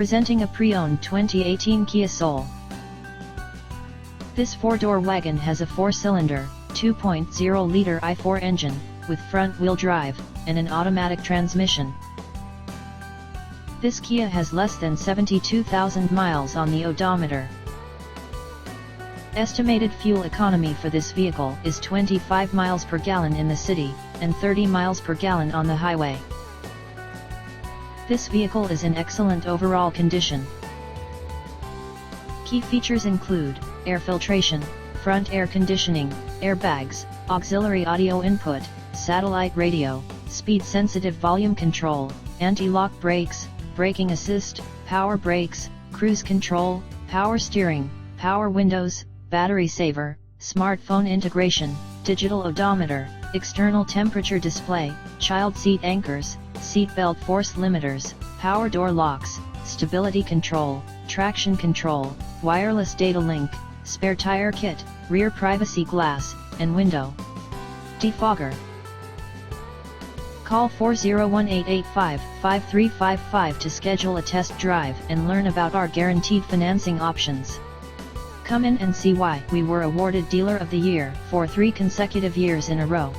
Presenting a pre-owned 2018 Kia Soul. This four-door wagon has a four-cylinder, 2.0-liter i4 engine, with front-wheel drive, and an automatic transmission. This Kia has less than 72,000 miles on the odometer. Estimated fuel economy for this vehicle is 25 miles per gallon in the city, and 30 miles per gallon on the highway. This vehicle is in excellent overall condition. Key features include air filtration, front air conditioning, airbags, auxiliary audio input, satellite radio, speed-sensitive volume control, anti-lock brakes, braking assist, power brakes, cruise control, power steering, power windows, battery saver, smartphone integration, digital odometer, external temperature display, child seat anchors, seat belt force limiters, power door locks, stability control, traction control, wireless data link, spare tire kit, rear privacy glass, and window defogger. Call 401-885-5355 to schedule a test drive and learn about our guaranteed financing options. Come in and see why we were awarded Dealer of the Year for 3 consecutive years in a row.